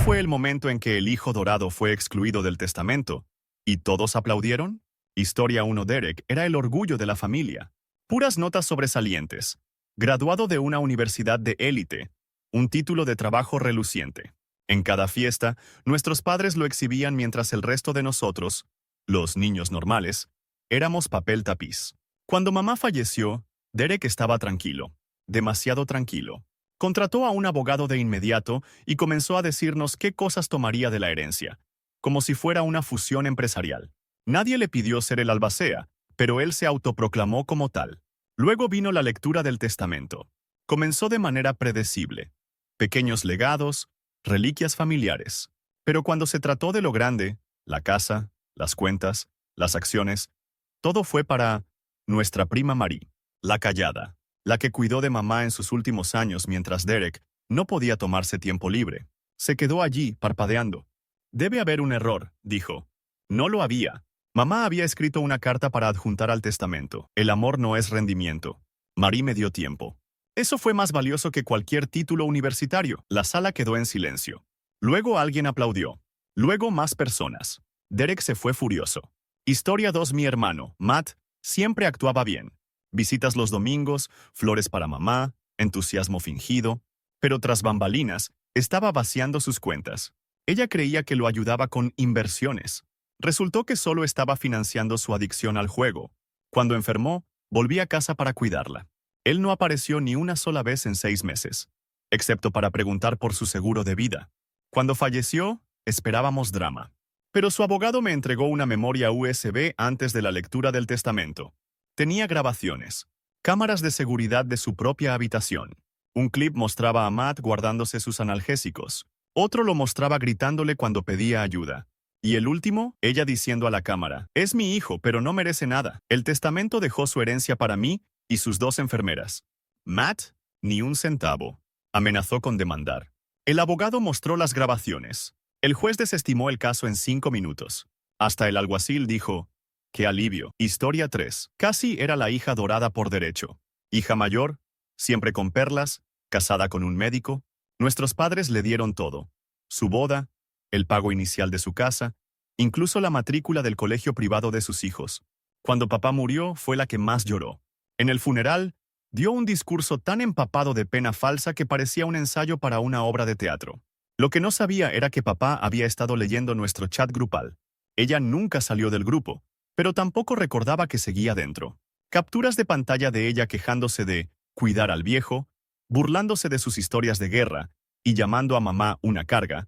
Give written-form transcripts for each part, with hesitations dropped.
fue el momento en que el hijo dorado fue excluido del testamento, y todos aplaudieron. Historia 1. Derek era el orgullo de la familia. Puras notas sobresalientes. Graduado de una universidad de élite. Un título de trabajo reluciente. En cada fiesta, nuestros padres lo exhibían mientras el resto de nosotros, los niños normales, éramos papel tapiz. Cuando mamá falleció, Derek estaba tranquilo. Demasiado tranquilo. Contrató a un abogado de inmediato y comenzó a decirnos qué cosas tomaría de la herencia, como si fuera una fusión empresarial. Nadie le pidió ser el albacea, pero él se autoproclamó como tal. Luego vino la lectura del testamento. Comenzó de manera predecible. Pequeños legados, reliquias familiares. Pero cuando se trató de lo grande, la casa, las cuentas, las acciones, todo fue para nuestra prima Marie, la callada, la que cuidó de mamá en sus últimos años mientras Derek no podía tomarse tiempo libre. Se quedó allí, parpadeando. Debe haber un error, dijo. No lo había. Mamá había escrito una carta para adjuntar al testamento. El amor no es rendimiento. Marie me dio tiempo. Eso fue más valioso que cualquier título universitario. La sala quedó en silencio. Luego alguien aplaudió. Luego más personas. Derek se fue furioso. Historia 2. Mi hermano, Matt, siempre actuaba bien. Visitas los domingos, flores para mamá, entusiasmo fingido. Pero tras bambalinas, estaba vaciando sus cuentas. Ella creía que lo ayudaba con inversiones. Resultó que solo estaba financiando su adicción al juego. Cuando enfermó, volví a casa para cuidarla. Él no apareció ni una sola vez en 6 meses, excepto para preguntar por su seguro de vida. Cuando falleció, esperábamos drama. Pero su abogado me entregó una memoria USB antes de la lectura del testamento. Tenía grabaciones, cámaras de seguridad de su propia habitación. Un clip mostraba a Matt guardándose sus analgésicos. Otro lo mostraba gritándole cuando pedía ayuda. Y el último, ella diciendo a la cámara, «Es mi hijo, pero no merece nada. El testamento dejó su herencia para mí y sus 2 enfermeras». Matt, ni un centavo. Amenazó con demandar. El abogado mostró las grabaciones. El juez desestimó el caso en 5 minutos. Hasta el alguacil dijo, «Qué alivio». Historia 3. Casi era la hija dorada por derecho. Hija mayor, siempre con perlas, casada con un médico. Nuestros padres le dieron todo. Su boda, el pago inicial de su casa, incluso la matrícula del colegio privado de sus hijos. Cuando papá murió, fue la que más lloró. En el funeral, dio un discurso tan empapado de pena falsa que parecía un ensayo para una obra de teatro. Lo que no sabía era que papá había estado leyendo nuestro chat grupal. Ella nunca salió del grupo, pero tampoco recordaba que seguía dentro. Capturas de pantalla de ella quejándose de cuidar al viejo, burlándose de sus historias de guerra y llamando a mamá una carga,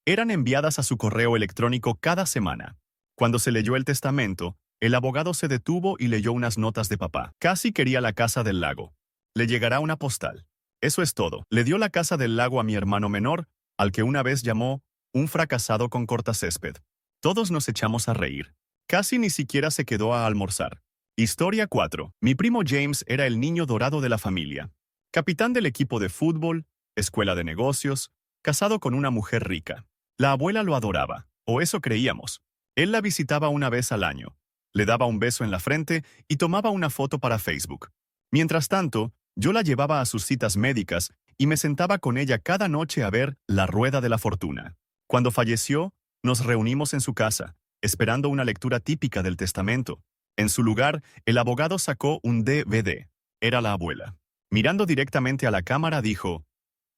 eran enviadas a su correo electrónico cada semana. Cuando se leyó el testamento, el abogado se detuvo y leyó unas notas de papá. Casi quería la casa del lago. Le llegará una postal. Eso es todo. Le dio la casa del lago a mi hermano menor, al que una vez llamó un fracasado con cortacésped. Todos nos echamos a reír. Casi ni siquiera se quedó a almorzar. Historia 4. Mi primo James era el niño dorado de la familia. Capitán del equipo de fútbol, escuela de negocios, casado con una mujer rica. La abuela lo adoraba, o eso creíamos. Él la visitaba una vez al año, le daba un beso en la frente y tomaba una foto para Facebook. Mientras tanto, yo la llevaba a sus citas médicas y me sentaba con ella cada noche a ver La Rueda de la Fortuna. Cuando falleció, nos reunimos en su casa, esperando una lectura típica del testamento. En su lugar, el abogado sacó un DVD. Era la abuela. Mirando directamente a la cámara dijo,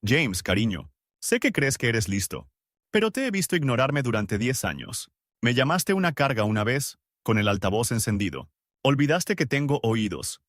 «James, cariño, sé que crees que eres listo. Pero te he visto ignorarme durante 10 años. Me llamaste una carga una vez, con el altavoz encendido. Olvidaste que tengo oídos».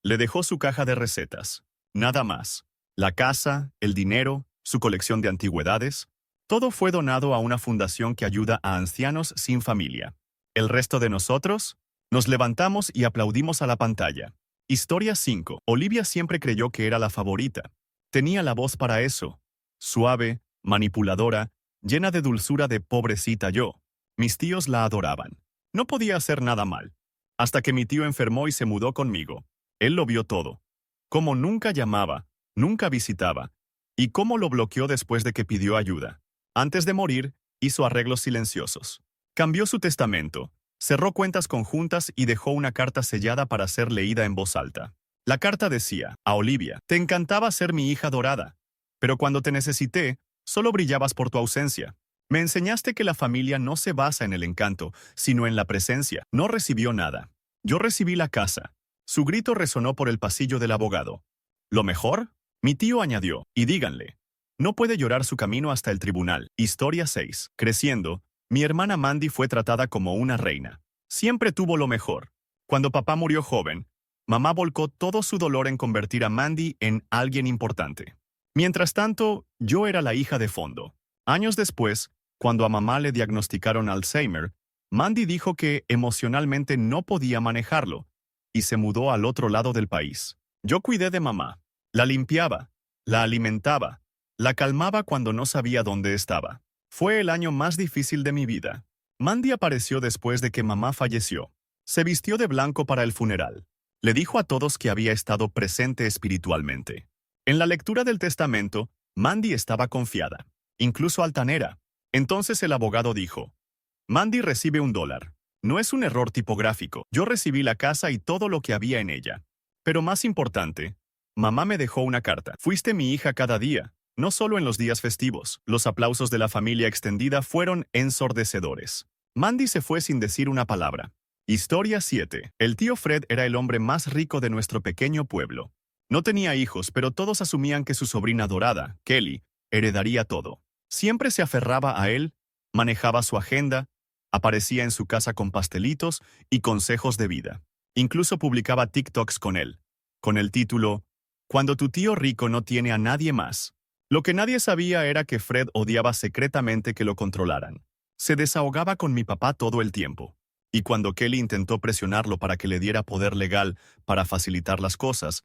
Le dejó su caja de recetas. Nada más. La casa, el dinero, su colección de antigüedades. Todo fue donado a una fundación que ayuda a ancianos sin familia. El resto de nosotros, nos levantamos y aplaudimos a la pantalla. Historia 5. Olivia siempre creyó que era la favorita. Tenía la voz para eso. Suave, manipuladora, llena de dulzura de pobrecita yo. Mis tíos la adoraban. No podía hacer nada mal. Hasta que mi tío enfermó y se mudó conmigo. Él lo vio todo. Cómo nunca llamaba, nunca visitaba. Y cómo lo bloqueó después de que pidió ayuda. Antes de morir, hizo arreglos silenciosos. Cambió su testamento, cerró cuentas conjuntas y dejó una carta sellada para ser leída en voz alta. La carta decía, a Olivia, te encantaba ser mi hija dorada, pero cuando te necesité, Solo brillabas por tu ausencia. Me enseñaste que la familia no se basa en el encanto, sino en la presencia. No recibió nada. Yo recibí la casa. Su grito resonó por el pasillo del abogado. ¿Lo mejor? Mi tío añadió, y díganle. No puede llorar su camino hasta el tribunal. Historia 6. Creciendo, mi hermana Mandy fue tratada como una reina. Siempre tuvo lo mejor. Cuando papá murió joven, mamá volcó todo su dolor en convertir a Mandy en alguien importante. Mientras tanto, yo era la hija de fondo. Años después, cuando a mamá le diagnosticaron Alzheimer, Mandy dijo que emocionalmente no podía manejarlo y se mudó al otro lado del país. Yo cuidé de mamá. La limpiaba, la alimentaba, la calmaba cuando no sabía dónde estaba. Fue el año más difícil de mi vida. Mandy apareció después de que mamá falleció. Se vistió de blanco para el funeral. Le dijo a todos que había estado presente espiritualmente. En la lectura del testamento, Mandy estaba confiada, incluso altanera. Entonces el abogado dijo, Mandy recibe $1. No es un error tipográfico. Yo recibí la casa y todo lo que había en ella. Pero más importante, mamá me dejó una carta. Fuiste mi hija cada día, no solo en los días festivos. Los aplausos de la familia extendida fueron ensordecedores. Mandy se fue sin decir una palabra. Historia 7. El tío Fred era el hombre más rico de nuestro pequeño pueblo. No tenía hijos, pero todos asumían que su sobrina dorada, Kelly, heredaría todo. Siempre se aferraba a él, manejaba su agenda, aparecía en su casa con pastelitos y consejos de vida. Incluso publicaba TikToks con él, con el título, Cuando tu tío rico no tiene a nadie más. Lo que nadie sabía era que Fred odiaba secretamente que lo controlaran. Se desahogaba con mi papá todo el tiempo. Y cuando Kelly intentó presionarlo para que le diera poder legal para facilitar las cosas,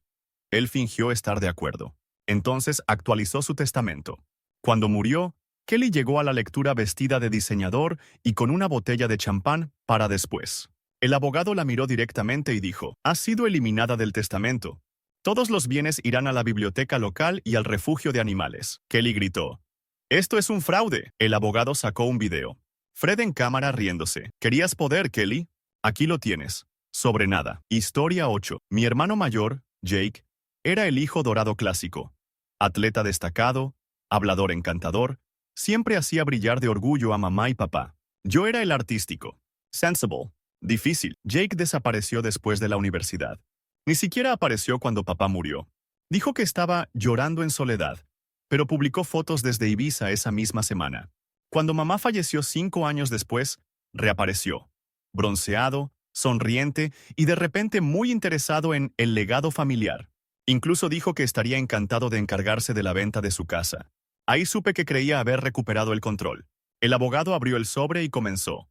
él fingió estar de acuerdo. Entonces actualizó su testamento. Cuando murió, Kelly llegó a la lectura vestida de diseñador y con una botella de champán para después. El abogado la miró directamente y dijo, has sido eliminada del testamento. Todos los bienes irán a la biblioteca local y al refugio de animales. Kelly gritó, esto es un fraude. El abogado sacó un video. Fred en cámara riéndose. ¿Querías poder, Kelly? Aquí lo tienes. Sobre nada. Historia 8. Mi hermano mayor, Jake, era el hijo dorado clásico. Atleta destacado, hablador encantador, siempre hacía brillar de orgullo a mamá y papá. Yo era el artístico. Sensible. Difícil. Jake desapareció después de la universidad. Ni siquiera apareció cuando papá murió. Dijo que estaba llorando en soledad, pero publicó fotos desde Ibiza esa misma semana. Cuando mamá falleció 5 años después, reapareció. Bronceado, sonriente y de repente muy interesado en el legado familiar. Incluso dijo que estaría encantado de encargarse de la venta de su casa. Ahí supe que creía haber recuperado el control. El abogado abrió el sobre y comenzó.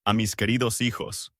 A mis queridos hijos.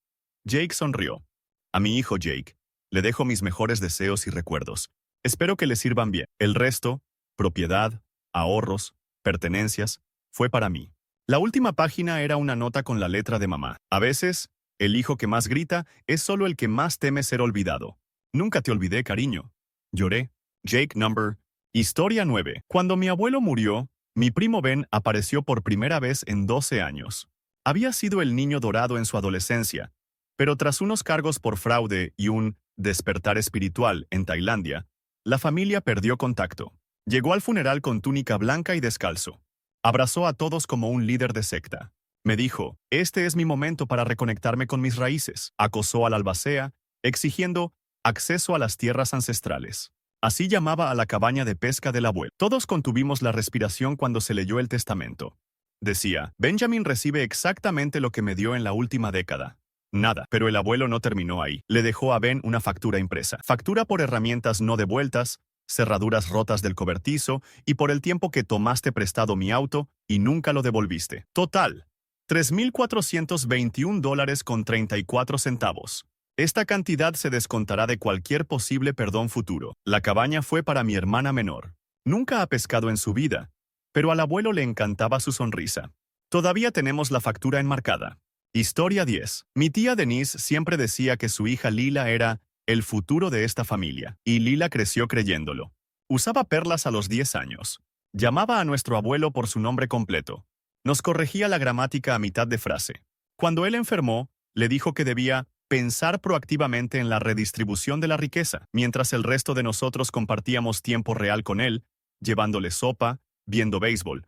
Jake sonrió. A mi hijo Jake, le dejo mis mejores deseos y recuerdos. Espero que le sirvan bien. El resto, propiedad, ahorros, pertenencias, fue para mí. La última página era una nota con la letra de mamá. A veces, el hijo que más grita es solo el que más teme ser olvidado. Nunca te olvidé, cariño. Lloré. Jake number. Historia 9. Cuando mi abuelo murió, mi primo Ben apareció por primera vez en 12 años. Había sido el niño dorado en su adolescencia, pero tras unos cargos por fraude y un despertar espiritual en Tailandia, la familia perdió contacto. Llegó al funeral con túnica blanca y descalzo. Abrazó a todos como un líder de secta. Me dijo, este es mi momento para reconectarme con mis raíces. Acosó al albacea, exigiendo acceso a las tierras ancestrales. Así llamaba a la cabaña de pesca del abuelo. Todos contuvimos la respiración cuando se leyó el testamento. Decía, Benjamin recibe exactamente lo que me dio en la última década. Nada, pero el abuelo no terminó ahí. Le dejó a Ben una factura impresa. Factura por herramientas no devueltas, cerraduras rotas del cobertizo y por el tiempo que tomaste prestado mi auto y nunca lo devolviste. Total, $3,421.34. Esta cantidad se descontará de cualquier posible perdón futuro. La cabaña fue para mi hermana menor. Nunca ha pescado en su vida, pero al abuelo le encantaba su sonrisa. Todavía tenemos la factura enmarcada. Historia 10. Mi tía Denise siempre decía que su hija Lila era el futuro de esta familia, y Lila creció creyéndolo. Usaba perlas a los 10 años. Llamaba a nuestro abuelo por su nombre completo. Nos corregía la gramática a mitad de frase. Cuando él enfermó, le dijo que debía pensar proactivamente en la redistribución de la riqueza, mientras el resto de nosotros compartíamos tiempo real con él, llevándole sopa, viendo béisbol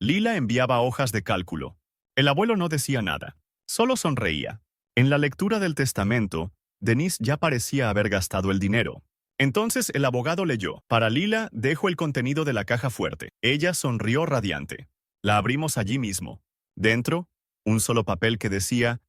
Lila enviaba hojas de cálculo. El abuelo no decía nada, solo sonreía. En la lectura del testamento, Denise ya parecía haber gastado el dinero. Entonces el abogado leyó: para Lila, dejo el contenido de la caja fuerte. Ella sonrió radiante. La abrimos allí mismo. Dentro, un solo papel que decía: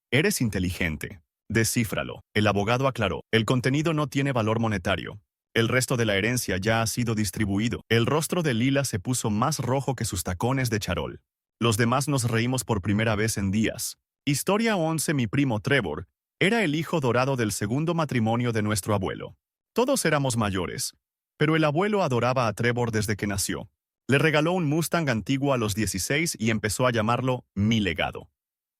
eres inteligente. Descífralo. El abogado aclaró: el contenido no tiene valor monetario. El resto de la herencia ya ha sido distribuido. El rostro de Lila se puso más rojo que sus tacones de charol. Los demás nos reímos por primera vez en días. Historia 11. Mi primo Trevor era el hijo dorado del segundo matrimonio de nuestro abuelo. Todos éramos mayores, pero el abuelo adoraba a Trevor desde que nació. Le regaló un Mustang antiguo a los 16 y empezó a llamarlo mi legado.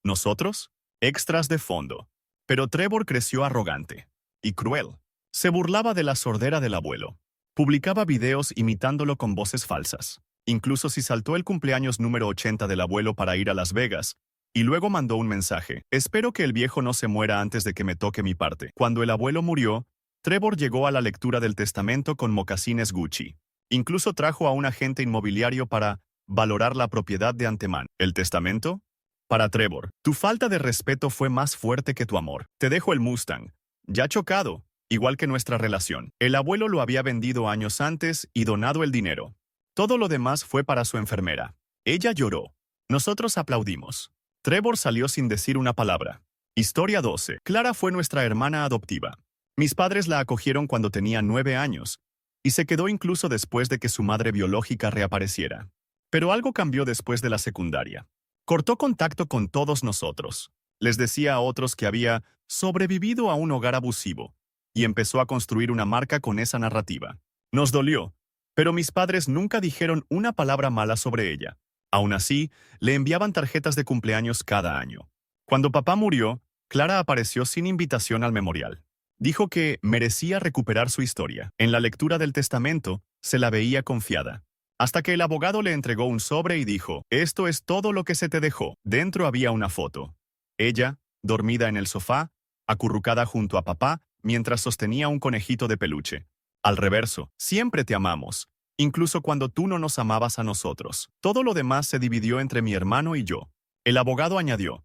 Nosotros, extras de fondo. Pero Trevor creció arrogante y cruel. Se burlaba de la sordera del abuelo. Publicaba videos imitándolo con voces falsas. Incluso si saltó el cumpleaños número 80 del abuelo para ir a Las Vegas, y luego mandó un mensaje: espero que el viejo no se muera antes de que me toque mi parte. Cuando el abuelo murió, Trevor llegó a la lectura del testamento con mocasines Gucci. Incluso trajo a un agente inmobiliario para valorar la propiedad de antemano. ¿El testamento? Para Trevor: tu falta de respeto fue más fuerte que tu amor. Te dejo el Mustang, ya chocado, igual que nuestra relación. El abuelo lo había vendido años antes y donado el dinero. Todo lo demás fue para su enfermera. Ella lloró. Nosotros aplaudimos. Trevor salió sin decir una palabra. Historia 12. Clara fue nuestra hermana adoptiva. Mis padres la acogieron cuando tenía 9 años, y se quedó incluso después de que su madre biológica reapareciera. Pero algo cambió después de la secundaria. Cortó contacto con todos nosotros. Les decía a otros que había sobrevivido a un hogar abusivo, y empezó a construir una marca con esa narrativa. Nos dolió, pero mis padres nunca dijeron una palabra mala sobre ella. Aún así, le enviaban tarjetas de cumpleaños cada año. Cuando papá murió, Clara apareció sin invitación al memorial. Dijo que merecía recuperar su historia. En la lectura del testamento, se la veía confiada. Hasta que el abogado le entregó un sobre y dijo: esto es todo lo que se te dejó. Dentro había una foto. Ella, dormida en el sofá, acurrucada junto a papá, mientras sostenía un conejito de peluche. Al reverso: siempre te amamos, incluso cuando tú no nos amabas a nosotros. Todo lo demás se dividió entre mi hermano y yo. El abogado añadió: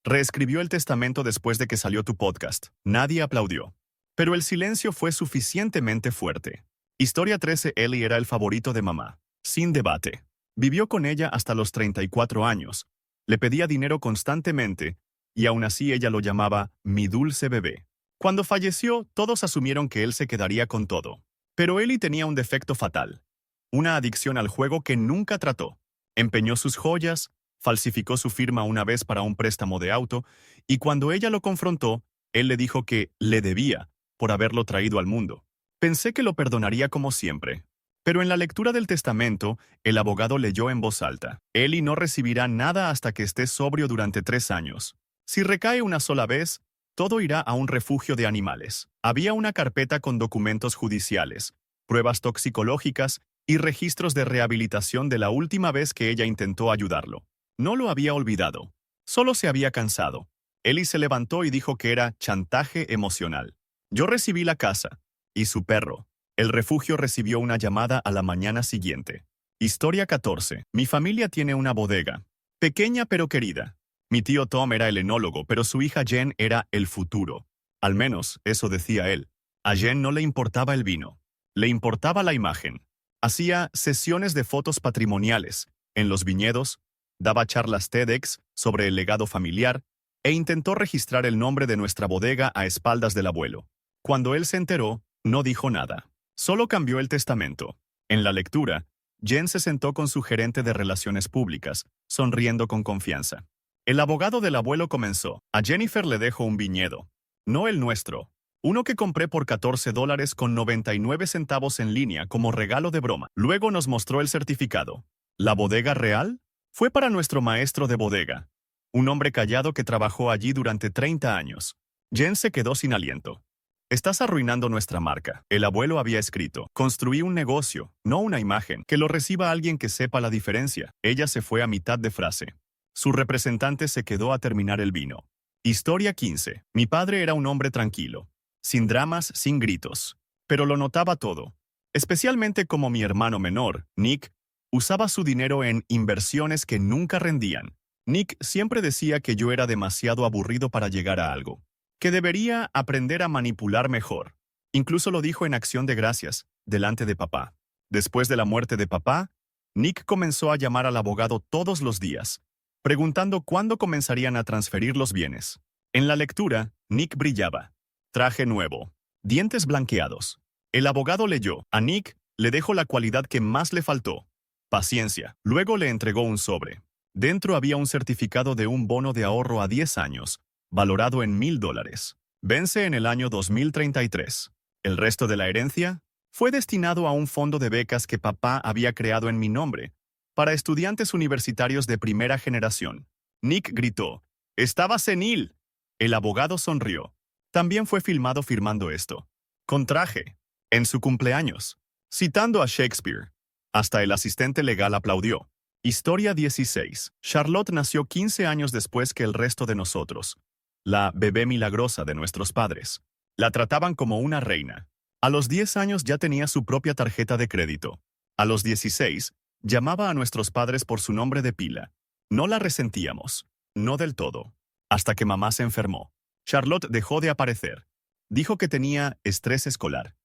reescribió el testamento después de que salió tu podcast. Nadie aplaudió. Pero el silencio fue suficientemente fuerte. Historia 13. Ellie era el favorito de mamá. Sin debate. Vivió con ella hasta los 34 años. Le pedía dinero constantemente, y aún así ella lo llamaba mi dulce bebé. Cuando falleció, todos asumieron que él se quedaría con todo. Pero Ellie tenía un defecto fatal: una adicción al juego que nunca trató. Empeñó sus joyas, falsificó su firma una vez para un préstamo de auto, y cuando ella lo confrontó, él le dijo que le debía por haberlo traído al mundo. Pensé que lo perdonaría como siempre. Pero en la lectura del testamento, el abogado leyó en voz alta: Ellie no recibirá nada hasta que esté sobrio durante 3 años. Si recae una sola vez, todo irá a un refugio de animales. Había una carpeta con documentos judiciales, pruebas toxicológicas y registros de rehabilitación de la última vez que ella intentó ayudarlo. No lo había olvidado. Solo se había cansado. Ellie se levantó y dijo que era chantaje emocional. Yo recibí la casa y su perro. El refugio recibió una llamada a la mañana siguiente. Historia 14. Mi familia tiene una bodega. Pequeña pero querida. Mi tío Tom era el enólogo, pero su hija Jen era el futuro. Al menos, eso decía él. A Jen no le importaba el vino. Le importaba la imagen. Hacía sesiones de fotos patrimoniales en los viñedos, daba charlas TEDx sobre el legado familiar e intentó registrar el nombre de nuestra bodega a espaldas del abuelo. Cuando él se enteró, no dijo nada. Solo cambió el testamento. En la lectura, Jen se sentó con su gerente de relaciones públicas, sonriendo con confianza. El abogado del abuelo comenzó: a Jennifer le dejo un viñedo. No el nuestro. Uno que compré por $14 con 99 centavos en línea como regalo de broma. Luego nos mostró el certificado. ¿La bodega real? Fue para nuestro maestro de bodega, un hombre callado que trabajó allí durante 30 años. Jen se quedó sin aliento. Estás arruinando nuestra marca. El abuelo había escrito: construí un negocio, no una imagen. Que lo reciba alguien que sepa la diferencia. Ella se fue a mitad de frase. Su representante se quedó a terminar el vino. Historia 15. Mi padre era un hombre tranquilo. Sin dramas, sin gritos. Pero lo notaba todo. Especialmente como mi hermano menor, Nick, Usaba su dinero en inversiones que nunca rendían. Nick siempre decía que yo era demasiado aburrido para llegar a algo, que debería aprender a manipular mejor. Incluso lo dijo en Acción de Gracias, delante de papá. Después de la muerte de papá, Nick comenzó a llamar al abogado todos los días, preguntando cuándo comenzarían a transferir los bienes. En la lectura, Nick brillaba. Traje nuevo. Dientes blanqueados. El abogado leyó. A Nick le dejó la cualidad que más le faltó: paciencia. Luego le entregó un sobre. Dentro había un certificado de un bono de ahorro a 10 años, valorado en $1,000. Vence en el año 2033. El resto de la herencia fue destinado a un fondo de becas que papá había creado en mi nombre, para estudiantes universitarios de primera generación. Nick gritó: «¡Estaba senil!». El abogado sonrió. También fue filmado firmando esto, con traje, en su cumpleaños, citando a Shakespeare. Hasta el asistente legal aplaudió. Historia 16. Charlotte nació 15 años después que el resto de nosotros, la bebé milagrosa de nuestros padres. La trataban como una reina. A los 10 años ya tenía su propia tarjeta de crédito. A los 16, llamaba a nuestros padres por su nombre de pila. No la resentíamos. No del todo. Hasta que mamá se enfermó. Charlotte dejó de aparecer. Dijo que tenía estrés escolar.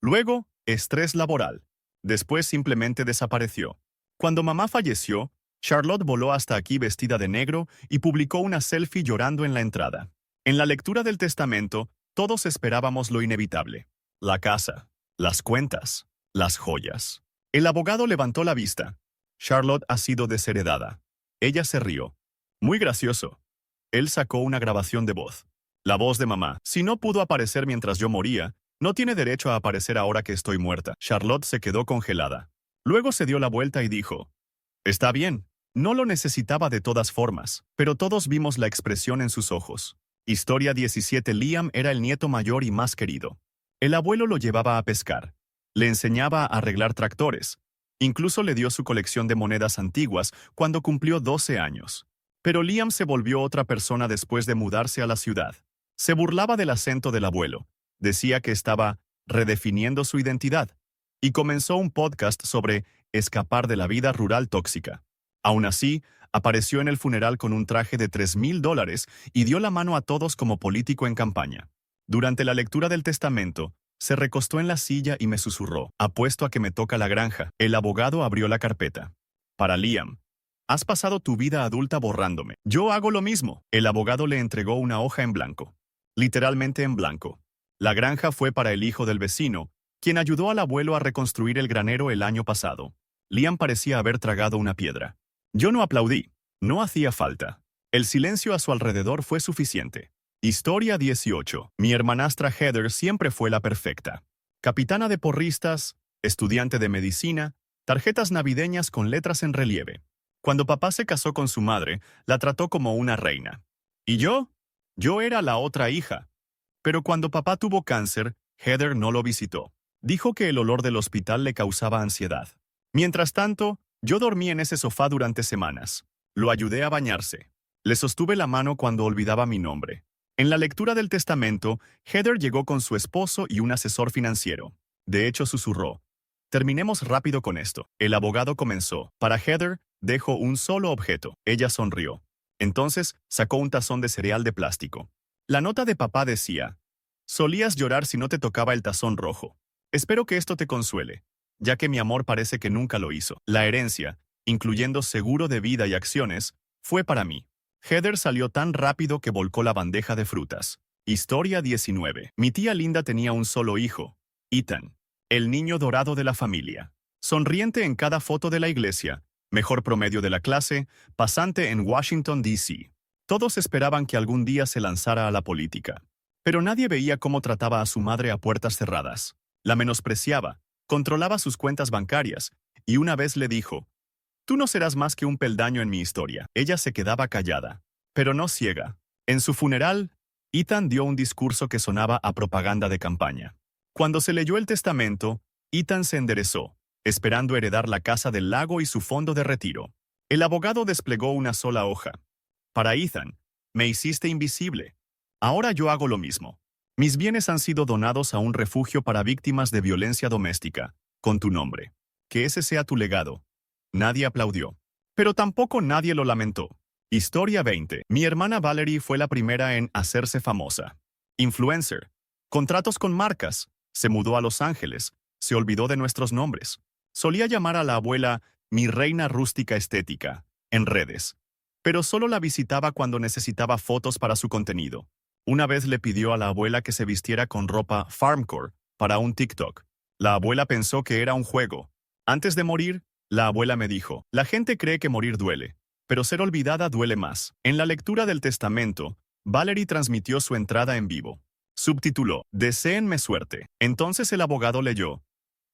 Luego, estrés laboral. Después simplemente desapareció. Cuando mamá falleció, Charlotte voló hasta aquí vestida de negro y publicó una selfie llorando en la entrada. En la lectura del testamento, todos esperábamos lo inevitable: la casa, las cuentas, las joyas. El abogado levantó la vista. Charlotte ha sido desheredada. Ella se rió. Muy gracioso. Él sacó una grabación de voz. La voz de mamá: «Si no pudo aparecer mientras yo moría, no tiene derecho a aparecer ahora que estoy muerta». Charlotte se quedó congelada. Luego se dio la vuelta y dijo: «Está bien». No lo necesitaba de todas formas, pero todos vimos la expresión en sus ojos. Historia 17. Liam era el nieto mayor y más querido. El abuelo lo llevaba a pescar. Le enseñaba a arreglar tractores. Incluso le dio su colección de monedas antiguas cuando cumplió 12 años. Pero Liam se volvió otra persona después de mudarse a la ciudad. Se burlaba del acento del abuelo. Decía que estaba redefiniendo su identidad. Y comenzó un podcast sobre escapar de la vida rural tóxica. Aún así, apareció en el funeral con un traje de $3,000 y dio la mano a todos como político en campaña. Durante la lectura del testamento, se recostó en la silla y me susurró: «Apuesto a que me toca la granja». El abogado abrió la carpeta. Para Liam: «Has pasado tu vida adulta borrándome. Yo hago lo mismo». El abogado le entregó una hoja en blanco. Literalmente en blanco. La granja fue para el hijo del vecino, quien ayudó al abuelo a reconstruir el granero el año pasado. Liam parecía haber tragado una piedra. Yo no aplaudí. No hacía falta. El silencio a su alrededor fue suficiente. Historia 18. Mi hermanastra Heather siempre fue la perfecta. Capitana de porristas, estudiante de medicina, tarjetas navideñas con letras en relieve. Cuando papá se casó con su madre, la trató como una reina. ¿Y yo? Yo era la otra hija. Pero cuando papá tuvo cáncer, Heather no lo visitó. Dijo que el olor del hospital le causaba ansiedad. Mientras tanto, yo dormí en ese sofá durante semanas. Lo ayudé a bañarse. Le sostuve la mano cuando olvidaba mi nombre. En la lectura del testamento, Heather llegó con su esposo y un asesor financiero. De hecho, susurró: «Terminemos rápido con esto». El abogado comenzó. Para Heather, dejó un solo objeto. Ella sonrió. Entonces, sacó un tazón de cereal de plástico. La nota de papá decía: «Solías llorar si no te tocaba el tazón rojo. Espero que esto te consuele, ya que mi amor parece que nunca lo hizo». La herencia, incluyendo seguro de vida y acciones, fue para mí. Heather salió tan rápido que volcó la bandeja de frutas. Historia 19. Mi tía Linda tenía un solo hijo, Ethan, el niño dorado de la familia. Sonriente en cada foto de la iglesia, mejor promedio de la clase, pasante en Washington, D.C. Todos esperaban que algún día se lanzara a la política. Pero nadie veía cómo trataba a su madre a puertas cerradas. La menospreciaba, controlaba sus cuentas bancarias, y una vez le dijo: «Tú no serás más que un peldaño en mi historia». Ella se quedaba callada, pero no ciega. En su funeral, Ethan dio un discurso que sonaba a propaganda de campaña. Cuando se leyó el testamento, Ethan se enderezó, esperando heredar la casa del lago y su fondo de retiro. El abogado desplegó una sola hoja. Para Ethan: «Me hiciste invisible. Ahora yo hago lo mismo. Mis bienes han sido donados a un refugio para víctimas de violencia doméstica, con tu nombre. Que ese sea tu legado». Nadie aplaudió. Pero tampoco nadie lo lamentó. Historia 20. Mi hermana Valerie fue la primera en hacerse famosa. Influencer. Contratos con marcas. Se mudó a Los Ángeles. Se olvidó de nuestros nombres. Solía llamar a la abuela mi reina rústica estética en redes. Pero solo la visitaba cuando necesitaba fotos para su contenido. Una vez le pidió a la abuela que se vistiera con ropa Farmcore para un TikTok. La abuela pensó que era un juego. Antes de morir, la abuela me dijo, la gente cree que morir duele, pero ser olvidada duele más. En la lectura del testamento, Valerie transmitió su entrada en vivo. Subtituló, Deséenme suerte. Entonces el abogado leyó,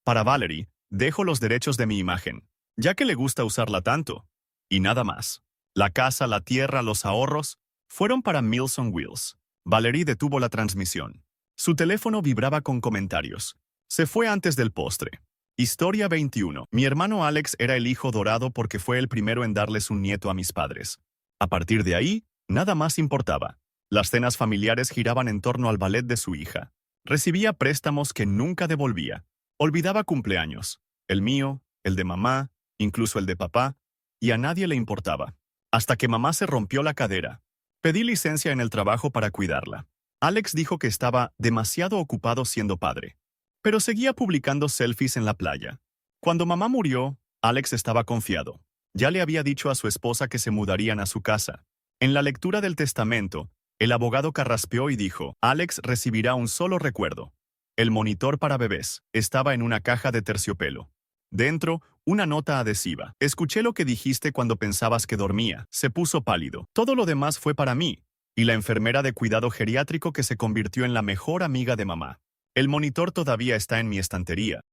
para Valerie, dejo los derechos de mi imagen, ya que le gusta usarla tanto. Y nada más. La casa, la tierra, los ahorros, fueron para Meals on Wheels. Valerie detuvo la transmisión. Su teléfono vibraba con comentarios. Se fue antes del postre. Historia 21. Mi hermano Alex era el hijo dorado porque fue el primero en darles un nieto a mis padres. A partir de ahí, nada más importaba. Las cenas familiares giraban en torno al ballet de su hija. Recibía préstamos que nunca devolvía. Olvidaba cumpleaños. El mío, el de mamá, incluso el de papá, y a nadie le importaba. Hasta que mamá se rompió la cadera. Pedí licencia en el trabajo para cuidarla. Alex dijo que estaba demasiado ocupado siendo padre. Pero seguía publicando selfies en la playa. Cuando mamá murió, Alex estaba confiado. Ya le había dicho a su esposa que se mudarían a su casa. En la lectura del testamento, el abogado carraspeó y dijo, Alex recibirá un solo recuerdo. El monitor para bebés estaba en una caja de terciopelo. Dentro, una nota adhesiva. Escuché lo que dijiste cuando pensabas que dormía. Se puso pálido. Todo lo demás fue para mí. Y la enfermera de cuidado geriátrico que se convirtió en la mejor amiga de mamá. El monitor todavía está en mi estantería.